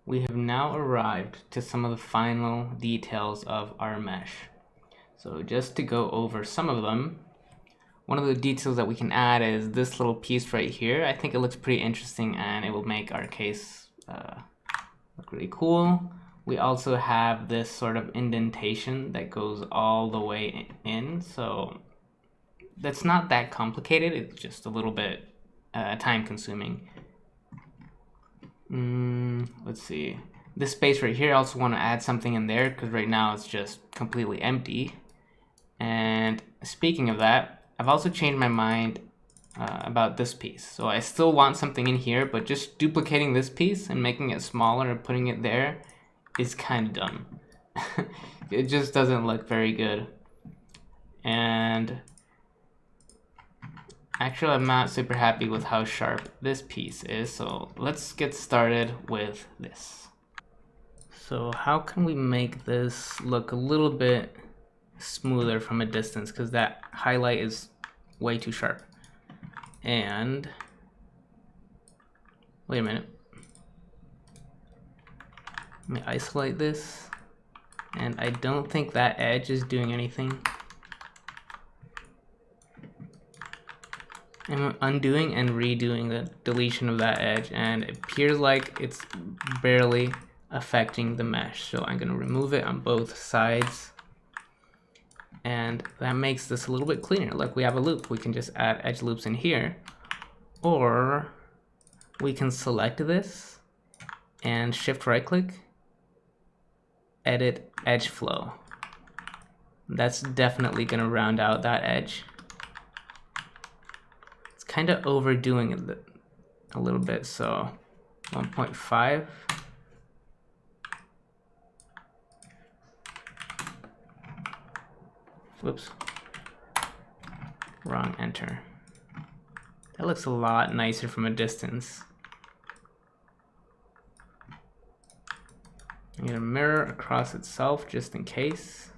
we have now arrived to some of the final details of our mesh. So just to go over some of them, one of the details that we can add is this little piece right here. I think it looks pretty interesting and it will make our case look really cool. We also have this sort of indentation that goes all the way in, so that's not that complicated, it's just a little bit time consuming. Let's see. This space right here, I also want to add something in there because right now it's just completely empty. And speaking of that, I've also changed my mind about this piece. So I still want something in here, but just duplicating this piece and making it smaller and putting it there is kind of dumb. It just doesn't look very good. And actually, I'm not super happy with how sharp this piece is, so let's get started with this. So how can we make this look a little bit smoother from a distance, because that highlight is way too sharp. And wait a minute, let me isolate this, and I don't think that edge is doing anything. I'm undoing and redoing the deletion of that edge, and it appears like it's barely affecting the mesh. So I'm going to remove it on both sides, and that makes this a little bit cleaner. Like, we have a loop, we can just add edge loops in here, or we can select this and shift right click, edit edge flow. That's definitely going to round out that edge. It's kind of overdoing it a little bit, so 1.5. Whoops, wrong enter. That looks a lot nicer from a distance. I'm gonna mirror across itself just in case.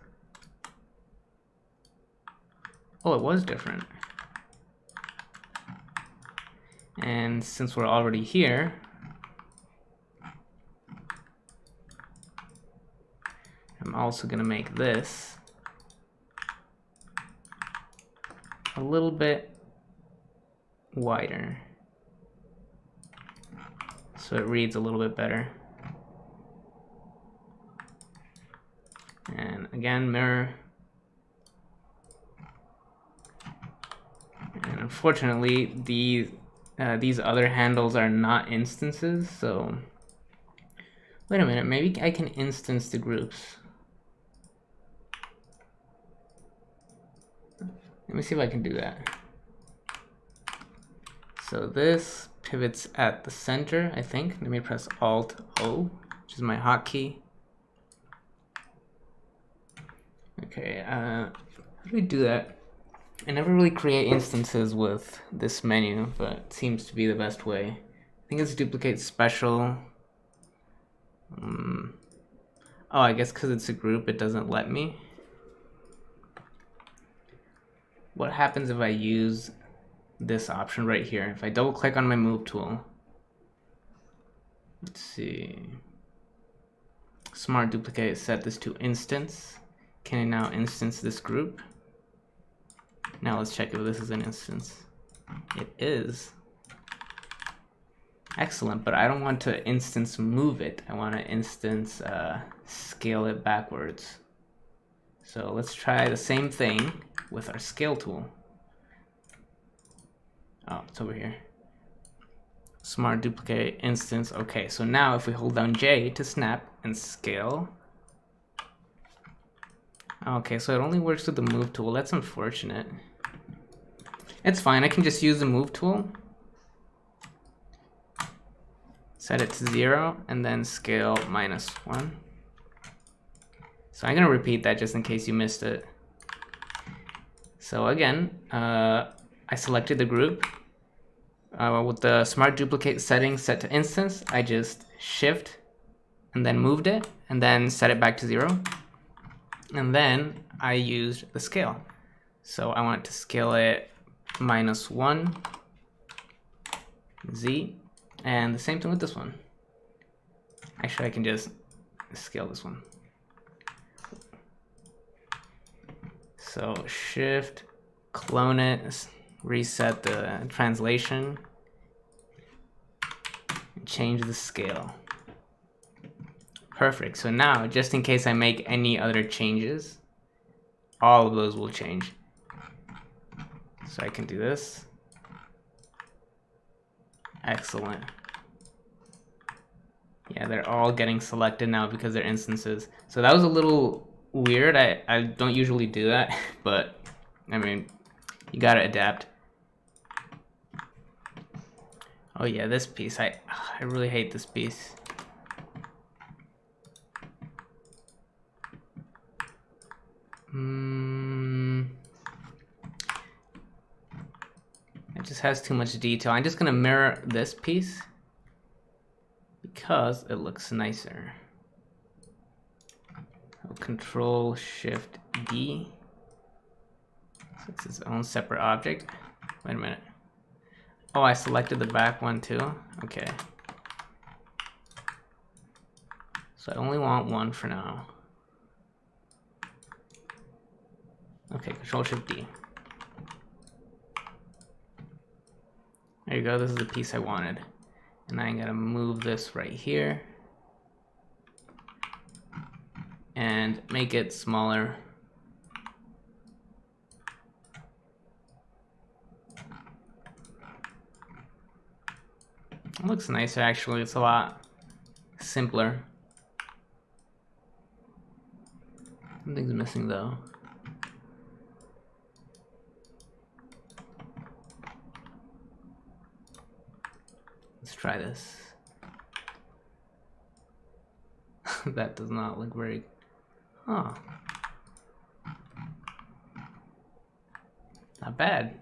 Oh, it was different. And since we're already here, I'm also gonna make this a little bit wider so it reads a little bit better. And again, mirror. And unfortunately, these other handles are not instances, so wait a minute, maybe I can instance the groups. Let me see if I can do that. So this pivots at the center, I think. Let me press Alt-O, which is my hotkey. Okay, how do we do that? I never really create instances with this menu, but it seems to be the best way. I think it's duplicate special. Oh, I guess because it's a group, it doesn't let me. What happens if I use this option right here? If I double click on my move tool, let's see, smart duplicate, set this to instance. Can I now instance this group? Now let's check if this is an instance. It is. Excellent, but I don't want to instance move it. I want to instance scale it backwards. So let's try the same thing with our scale tool. Oh, it's over here. Smart duplicate instance. Okay, so now if we hold down J to snap and scale. Okay, so it only works with the move tool. That's unfortunate. It's fine, I can just use the move tool. Set it to 0 and then scale -1. So I'm gonna repeat that just in case you missed it. So again, I selected the group. With the smart duplicate setting set to instance, I just shift and then moved it and then set it back to 0. And then I used the scale. So I want to scale it -1, Z, and the same thing with this one. Actually, I can just scale this one. So shift, clone it, reset the translation, and change the scale. Perfect. So now, just in case I make any other changes, all of those will change. So I can do this. Excellent. Yeah, they're all getting selected now because they're instances. So that was a little weird. I don't usually do that, but I mean, you gotta adapt. Oh yeah, this piece. I really hate this piece. It just has too much detail. I'm just gonna mirror this piece because it looks nicer. Control Shift D. So it's its own separate object. Wait a minute. Oh, I selected the back one too. Okay. So I only want one for now. Okay, Control Shift D. There you go, this is the piece I wanted. And I'm gonna move this right here and make it smaller. It looks nicer actually, it's a lot simpler. Something's missing though. Let's try this. That does not look very... Oh. Not bad.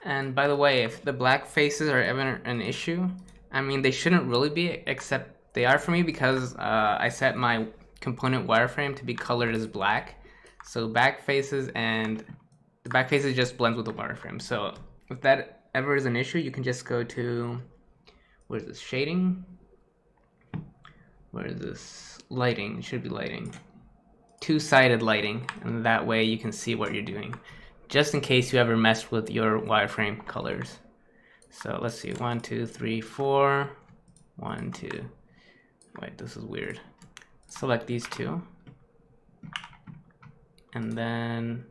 And by the way, if the black faces are ever an issue, I mean, they shouldn't really be, except they are for me because I set my component wireframe to be colored as black. So back faces, and the back faces just blends with the wireframe. So if that ever is an issue, you can just go to, what is this, shading? Where is this? Lighting, it should be lighting. Two-sided lighting, and that way you can see what you're doing, just in case you ever messed with your wireframe colors. So let's see, 1, 2, 3, 4, 1, 2. Wait, this is weird. Select these two, and then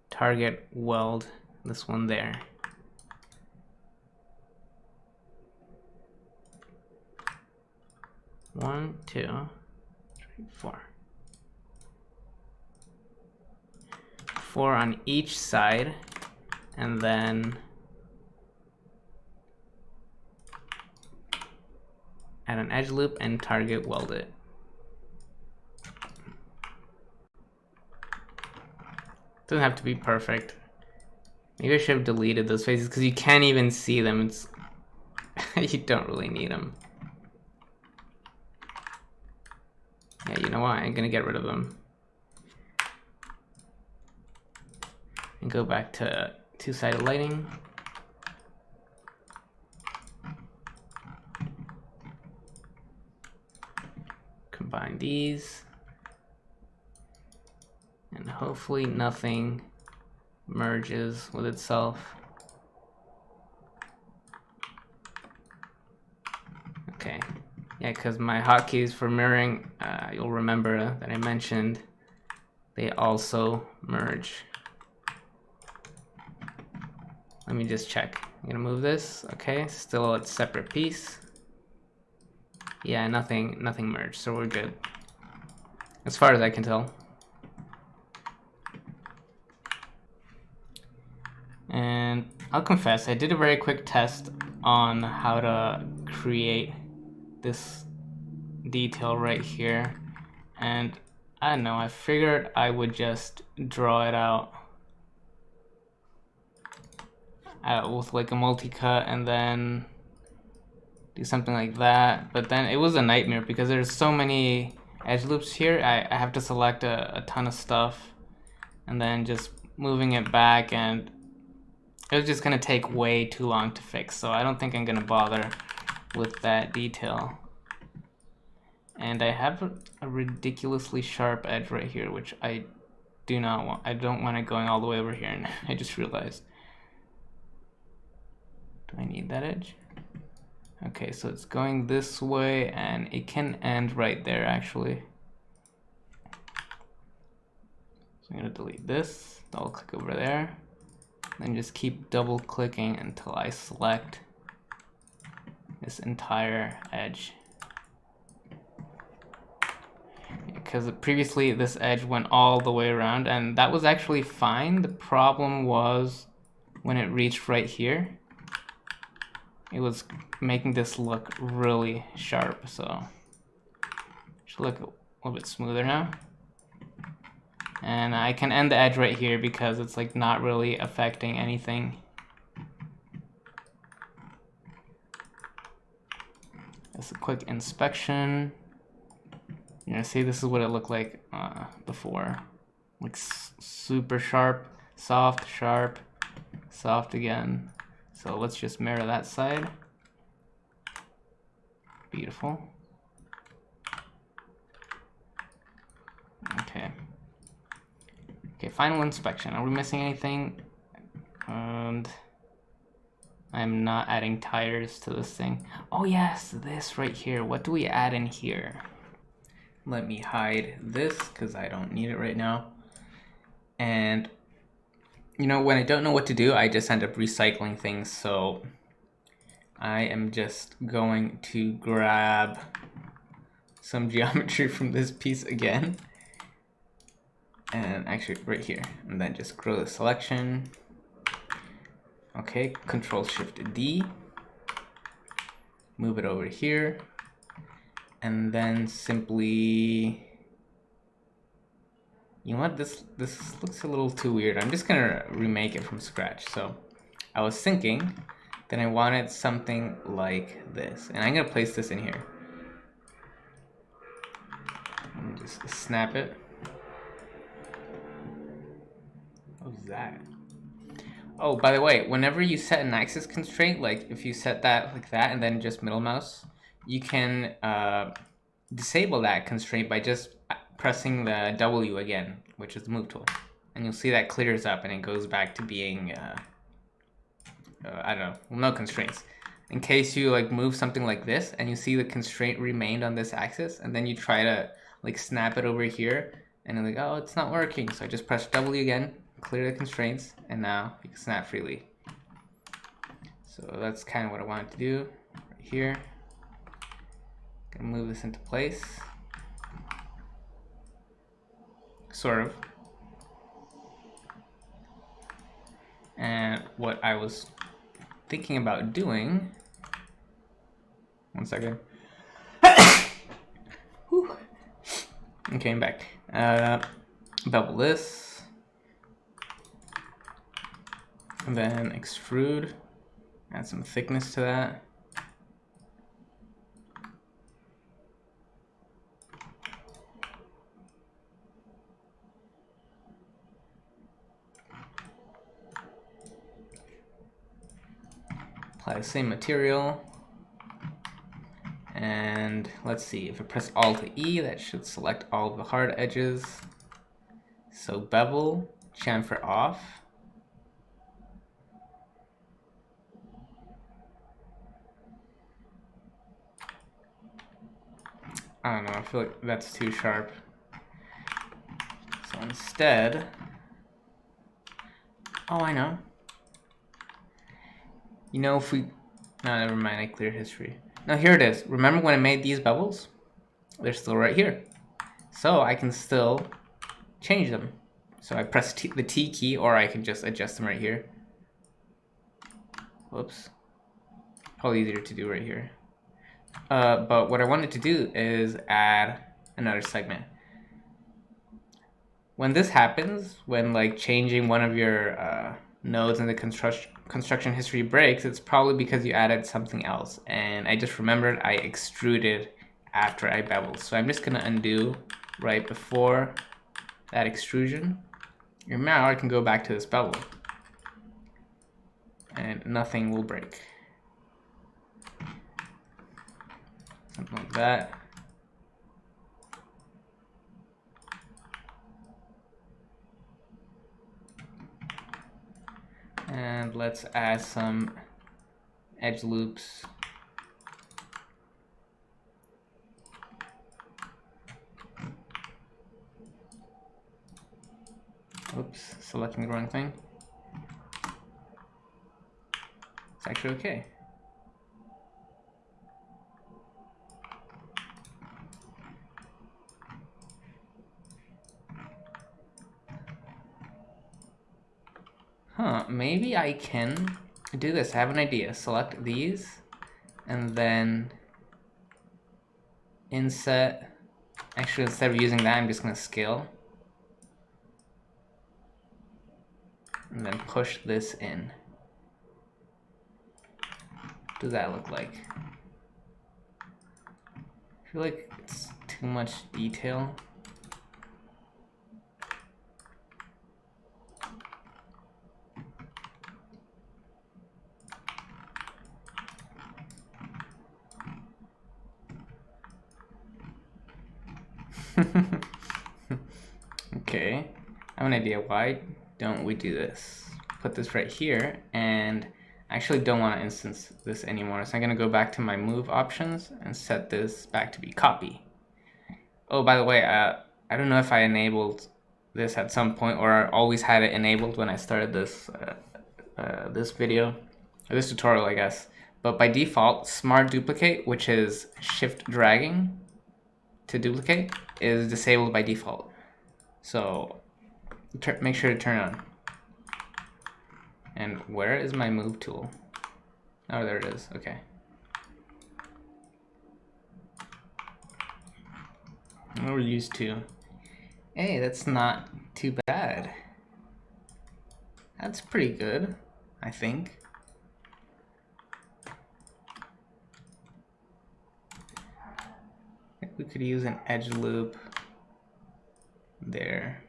target weld this one there. One, two, three, four. 4 on each side, and then add an edge loop and target weld it. Doesn't have to be perfect. Maybe I should have deleted those faces because you can't even see them. It's you don't really need them. Yeah, you know what? I'm gonna get rid of them. And go back to two-sided lighting. Combine these. And hopefully nothing merges with itself. Okay. Yeah, because my hotkeys for mirroring, you'll remember that I mentioned, they also merge. Let me just check. I'm gonna move this. Okay, still a separate piece. Yeah, nothing merged, so we're good. As far as I can tell. And I'll confess, I did a very quick test on how to create this detail right here. And I don't know, I figured I would just draw it out with like a multi-cut and then do something like that. But then it was a nightmare because there's so many edge loops here. I have to select a ton of stuff and then just moving it back, and it was just gonna take way too long to fix. So I don't think I'm gonna bother with that detail. And I have a ridiculously sharp edge right here, which I do not want. I don't want it going all the way over here, and I just realized. Do I need that edge? Okay, so it's going this way, and it can end right there, actually. So I'm gonna delete this, double click over there, then just keep double clicking until I select this entire edge. Because previously this edge went all the way around, and that was actually fine. The problem was when it reached right here, it was making this look really sharp. So it should look a little bit smoother now. And I can end the edge right here because it's like not really affecting anything. Just a quick inspection. You're gonna see this is what it looked like before. Like super sharp, soft, sharp, soft again. So let's just mirror that side. Beautiful. Okay. Okay, final inspection. Are we missing anything? And I'm not adding tires to this thing. Oh yes, this right here. What do we add in here? Let me hide this because I don't need it right now. And you know, when I don't know what to do, I just end up recycling things. So I am just going to grab some geometry from this piece again. And actually right here, and then just grow the selection. Okay, Control Shift D. Move it over here. And then simply, you know what, this looks a little too weird. I'm just gonna remake it from scratch. So I was thinking that I wanted something like this, and I'm gonna place this in here. Let me just snap it. What was that? Oh, by the way, whenever you set an axis constraint, like if you set that like that and then just middle mouse, you can disable that constraint by just pressing the W again, which is the move tool. And you'll see that clears up and it goes back to being, I don't know, no constraints. In case you like move something like this and you see the constraint remained on this axis, and then you try to like snap it over here and you're like, oh, it's not working. So I just press W again, clear the constraints, and now you can snap freely. So that's kind of what I wanted to do right here. Gonna move this into place. Sort of. And what I was thinking about doing, one second. Okay, I'm back. Bevel this, and then extrude, add some thickness to that. Apply the same material. And let's see, if I press Alt E, that should select all of the hard edges. So bevel, chamfer off. I don't know, I feel like that's too sharp. So instead, oh, I know. You know, if we, no, never mind, I clear history. Now here it is. Remember when I made these bevels? They're still right here. So I can still change them. So I press the T key, or I can just adjust them right here. Whoops. Probably easier to do right here. But what I wanted to do is add another segment. When this happens, when like changing one of your nodes in the construction history breaks, it's probably because you added something else. And I just remembered I extruded after I beveled. So I'm just gonna undo right before that extrusion. And now I can go back to this bevel and nothing will break. Something like that. And let's add some edge loops. Oops, selecting the wrong thing. It's actually okay. Maybe I can do this. I have an idea. Select these and then inset. Actually, instead of using that, I'm just going to scale. And then push this in. What does that look like? I feel like it's too much detail. Okay, I have an idea. Why don't we do this? Put this right here, and I actually don't want to instance this anymore. So I'm going to go back to my move options and set this back to be copy. Oh, by the way, I don't know if I enabled this at some point or I always had it enabled when I started this this video, or this tutorial, I guess. But by default, Smart Duplicate, which is shift dragging to duplicate, is disabled by default. So make sure to turn on. And where is my move tool? Oh, there it is. Okay. We're used to. Hey, that's not too bad. That's pretty good, I think. I think we could use an edge loop there.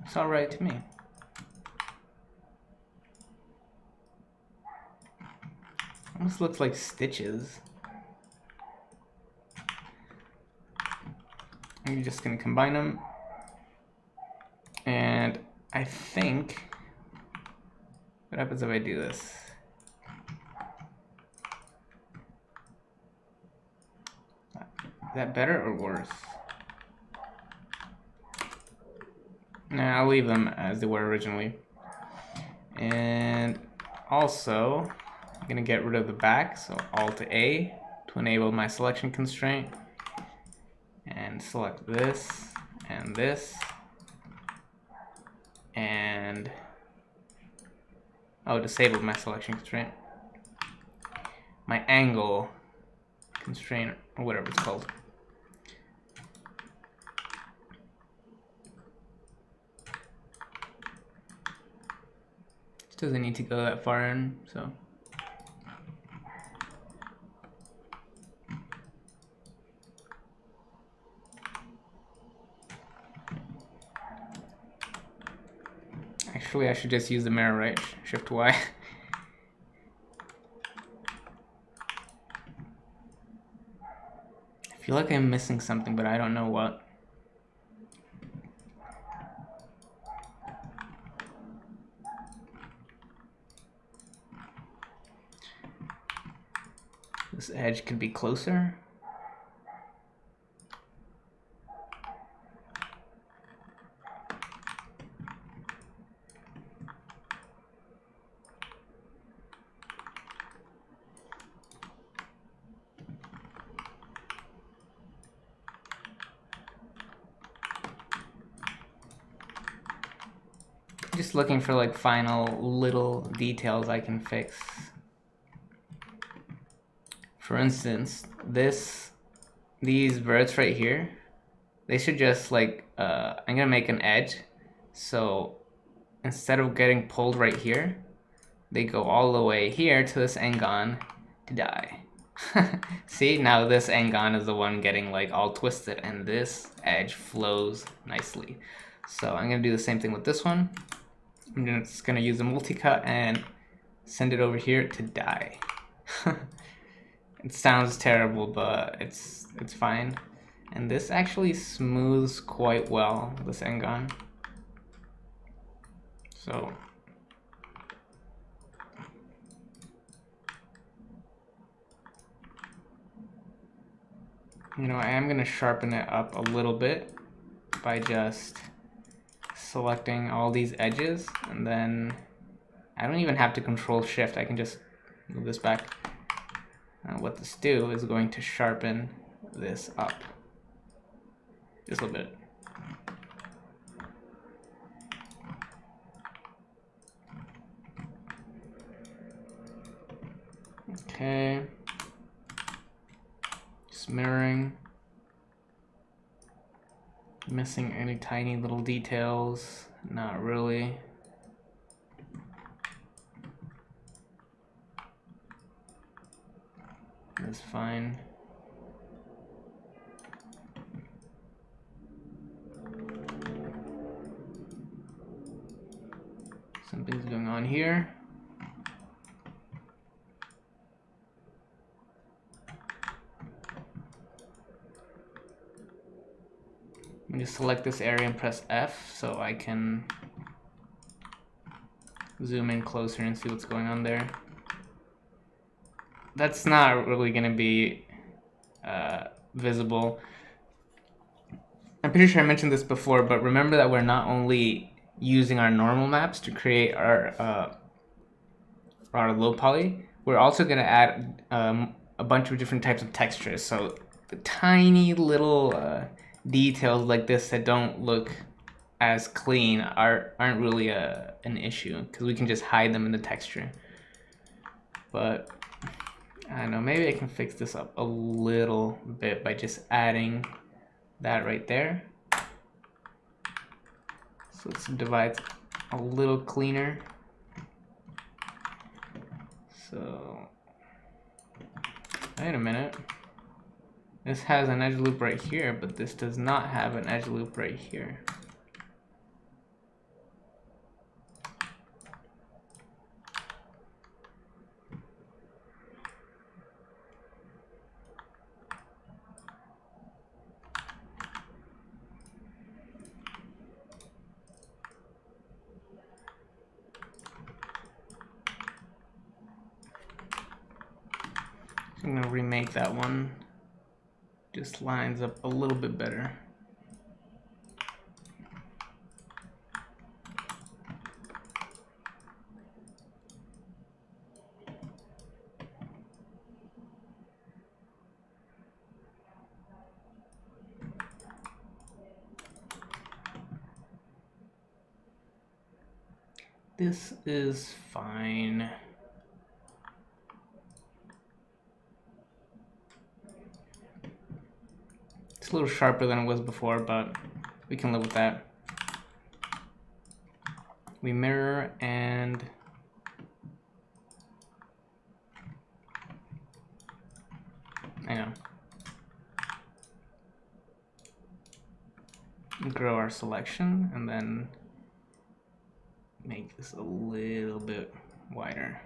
It's all right to me. Almost looks like stitches. I'm just gonna combine them. And I think, what happens if I do this? Is that better or worse? Nah, I'll leave them as they were originally. And also, I'm gonna get rid of the back, so Alt-A to enable my selection constraint. And select this and this. And disabled my selection constraint. My angle constraint, or whatever it's called. It doesn't need to go that far in, so. Actually, I should just use the mirror, right? Shift Y. I feel like I'm missing something, but I don't know what. This edge could be closer. Just looking for like final little details I can fix. For instance, this these verts right here, they should just like, I'm gonna make an edge. So instead of getting pulled right here, they go all the way here to this Engon to die. See, now this Engon is the one getting like all twisted and this edge flows nicely. So I'm gonna do the same thing with this one. I'm just gonna use a multi-cut and send it over here to die. It sounds terrible, but it's fine. And this actually smooths quite well, this Engon. So you know, I am gonna sharpen it up a little bit by just selecting all these edges, and then I don't even have to control shift, I can just move this back. What this do is going to sharpen this up just a little bit. Okay, just mirroring, missing any tiny little details, not really. That's fine. Something's going on here. Let me just select this area and press F so I can zoom in closer and see what's going on there. That's not really going to be visible. I'm pretty sure I mentioned this before, but remember that we're not only using our normal maps to create our low poly, we're also going to add a bunch of different types of textures. So the tiny little details like this that don't look as clean aren't really an issue, because we can just hide them in the texture. But I don't know, maybe I can fix this up a little bit by just adding that right there. So it divides a little cleaner. So, wait a minute. This has an edge loop right here, but this does not have an edge loop right here. I'm gonna remake that one. Just lines up a little bit better. This is fine. It's a little sharper than it was before, but we can live with that. We mirror and hang on. Grow our selection and then make this a little bit wider.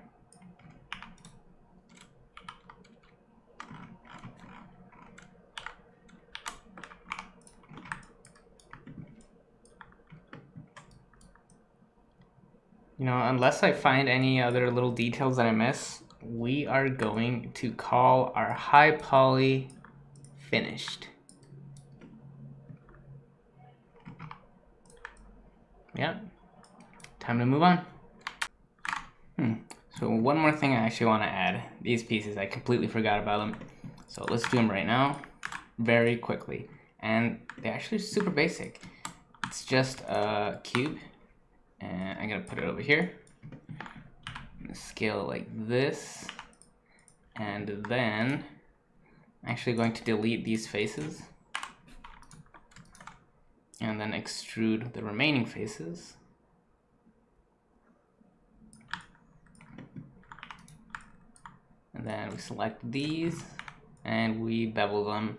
You know, unless I find any other little details that I miss, we are going to call our high poly finished. Yeah, time to move on. So one more thing I actually want to add. These pieces, I completely forgot about them. So let's do them right now, very quickly. And they're actually super basic. It's just a cube, and I'm gonna put it over here. I'm gonna scale it like this, and then I'm actually going to delete these faces and then extrude the remaining faces. And then we select these and we bevel them.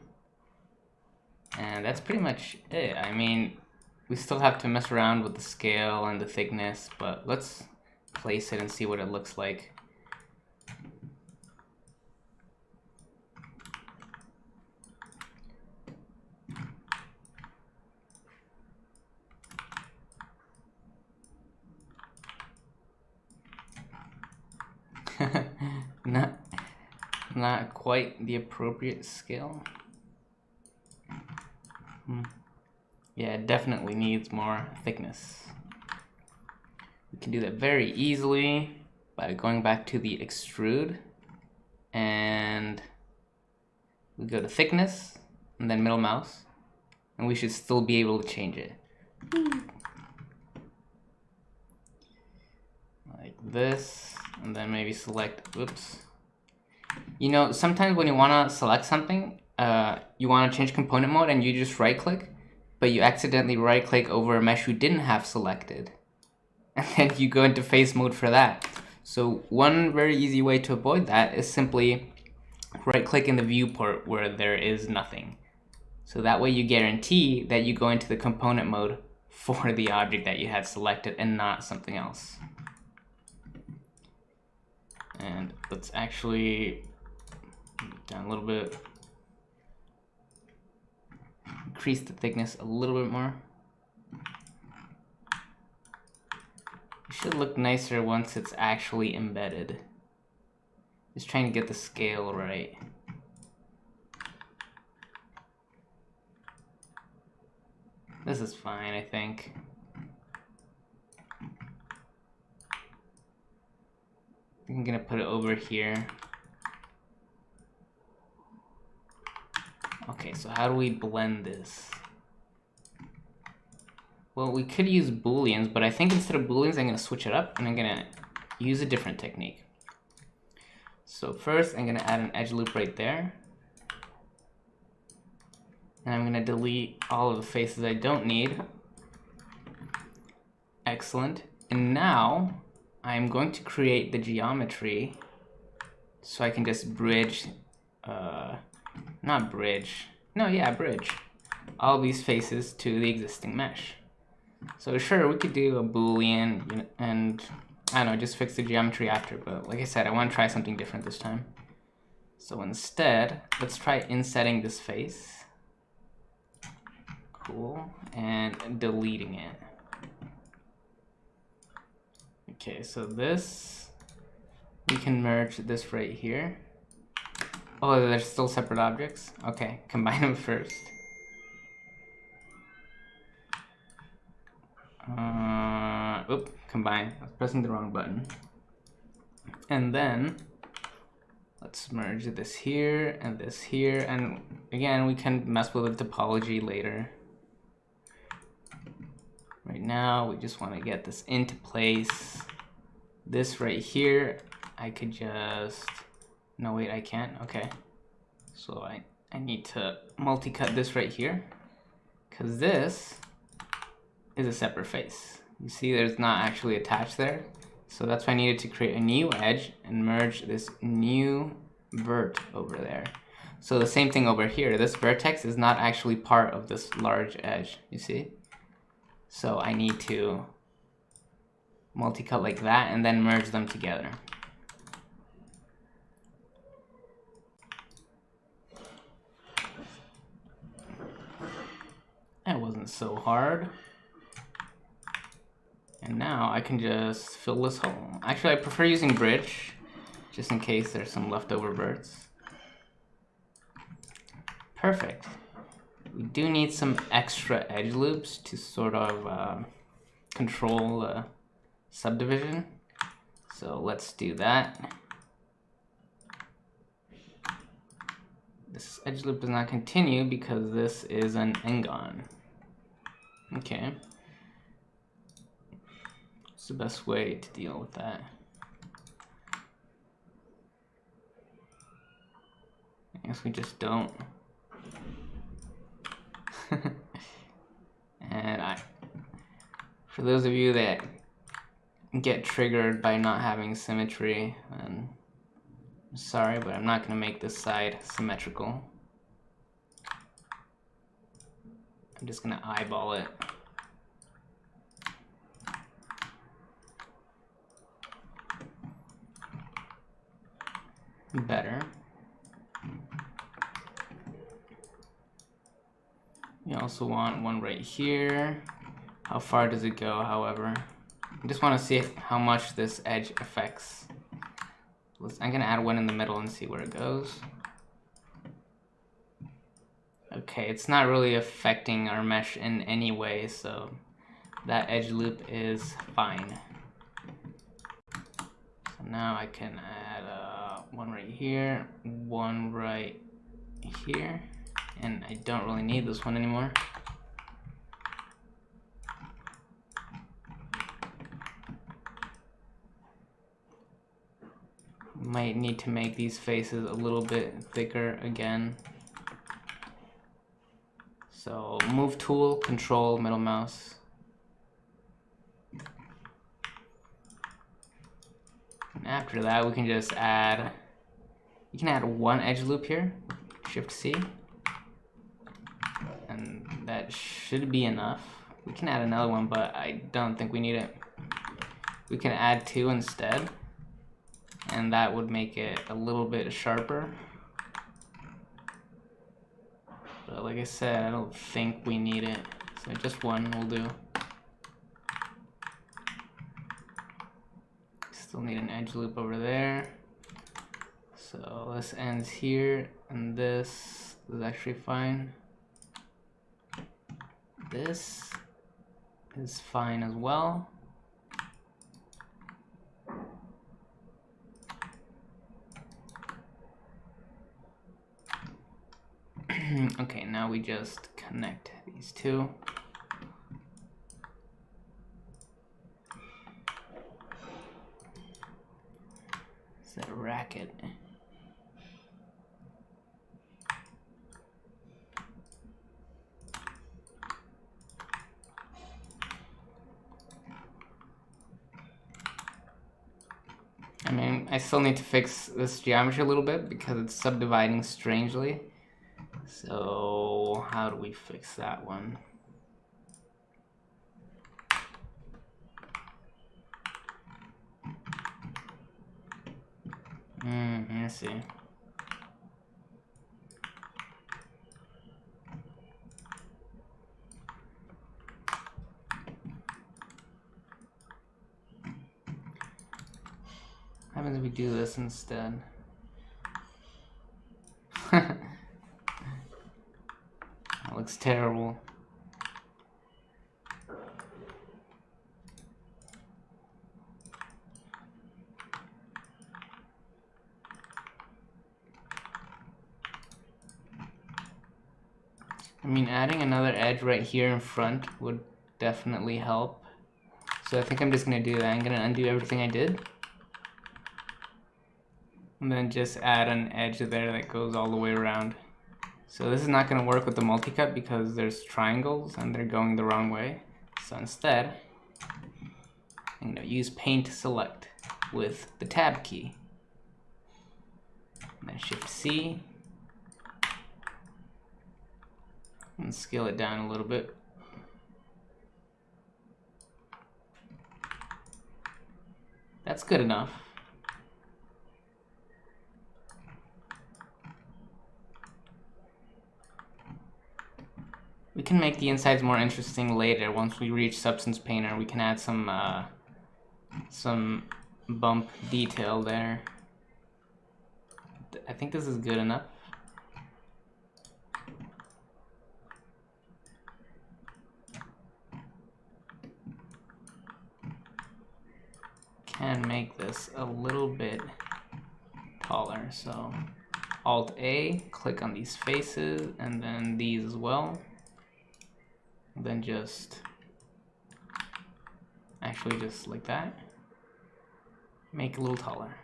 And that's pretty much it. I mean, we still have to mess around with the scale and the thickness, but let's place it and see what it looks like. Not quite the appropriate scale. Yeah, it definitely needs more thickness. We can do that very easily by going back to the extrude, and we go to thickness and then middle mouse, and we should still be able to change it. Like this, and then maybe select, oops. You know, sometimes when you want to select something, you want to change component mode and you just right click, but you accidentally right click over a mesh you didn't have selected. And then you go into face mode for that. So one very easy way to avoid that is simply right click in the viewport where there is nothing. So that way you guarantee that you go into the component mode for the object that you had selected and not something else. And let's actually down a little bit, increase the thickness a little bit more. It should look nicer once it's actually embedded. Just trying to get the scale right. This is fine, I think. I'm gonna put it over here. Okay, so how do we blend this? Well, we could use booleans, but I think instead of booleans, I'm gonna switch it up and I'm gonna use a different technique. So first, I'm gonna add an edge loop right there. And I'm gonna delete all of the faces I don't need. Excellent. And now, I'm going to create the geometry so I can just bridge, bridge all these faces to the existing mesh. So sure, we could do a boolean and I don't know, just fix the geometry after, but like I said, I want to try something different this time. So instead, let's try insetting this face. Cool, and deleting it. Okay, so this, we can merge this right here. Oh, there's still separate objects? Okay, combine them first. Combine. I was pressing the wrong button. And then, let's merge this here, and again, we can mess with the topology later. Right now, we just want to get this into place. This right here, I could just... No, wait, I can't. Okay. So I need to multi-cut this right here, because this is a separate face. You see there's not actually attached there. So that's why I needed to create a new edge and merge this new vert over there. So the same thing over here. This vertex is not actually part of this large edge, you see? So I need to multi-cut like that and then merge them together. That wasn't so hard. And now I can just fill this hole. Actually, I prefer using bridge, just in case there's some leftover verts. Perfect. We do need some extra edge loops to sort of control the subdivision. So let's do that. This edge loop does not continue because this is an n-gon. Okay. What's the best way to deal with that? guess we just don't. And for those of you that get triggered by not having symmetry, and I'm sorry, but I'm not going to make this side symmetrical. I'm just going to eyeball it. Better. You also want one right here. How far does it go, however? I just want to see how much this edge affects. I'm going to add one in the middle and see where it goes. Okay, it's not really affecting our mesh in any way, so that edge loop is fine. So now I can add one right here, one right here, and I don't really need this one anymore. Might need to make these faces a little bit thicker again. So move tool, control, middle mouse. And after that, we can just add, you can add one edge loop here, Shift C. And that should be enough. We can add another one, but I don't think we need it. We can add two instead, and that would make it a little bit sharper. But like I said, I don't think we need it, so just one will do. Still need an edge loop over there. So this ends here, and this is actually fine. This is fine as well. Okay, now we just connect these two. Is that a racket? I mean, I still need to fix this geometry a little bit because it's subdividing strangely. So how do we fix that one? Let's see. What happens if we do this instead? That looks terrible. I mean, adding another edge right here in front would definitely help. So I think I'm just going to do that. I'm going to undo everything I did. And then just add an edge there that goes all the way around. So this is not going to work with the multi-cut because there's triangles and they're going the wrong way. So instead, I'm going to use Paint Select with the Tab key. And then Shift C. And scale it down a little bit. That's good enough. We can make the insides more interesting later. Once we reach Substance Painter, we can add some bump detail there. I think this is good enough. Can make this a little bit taller, so Alt A, click on these faces, and then these as well. And then just like that, make it a little taller.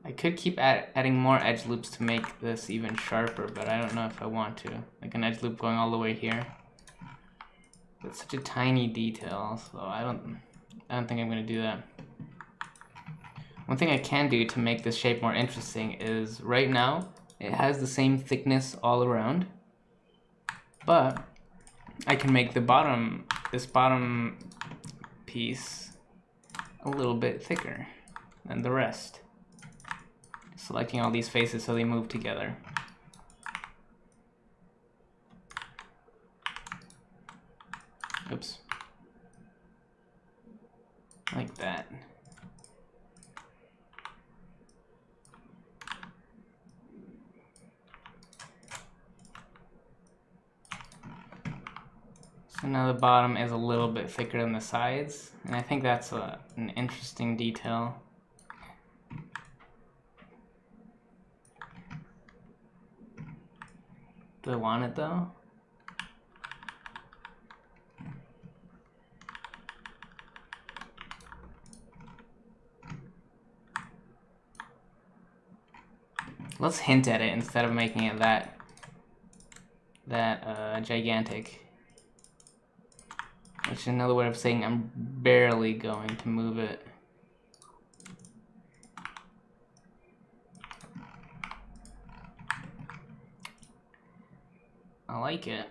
I could keep adding more edge loops to make this even sharper, but I don't know if I want to. Like an edge loop going all the way here. It's such a tiny detail, so I don't think I'm gonna do that. One thing I can do to make this shape more interesting is right now it has the same thickness all around, but I can make this bottom piece a little bit thicker than the rest. Selecting all these faces so they move together. Oops. Like that. So now the bottom is a little bit thicker than the sides, and I think that's an interesting detail. Do I want it though? Let's hint at it instead of making it that gigantic. Which is another way of saying I'm barely going to move it. I like it.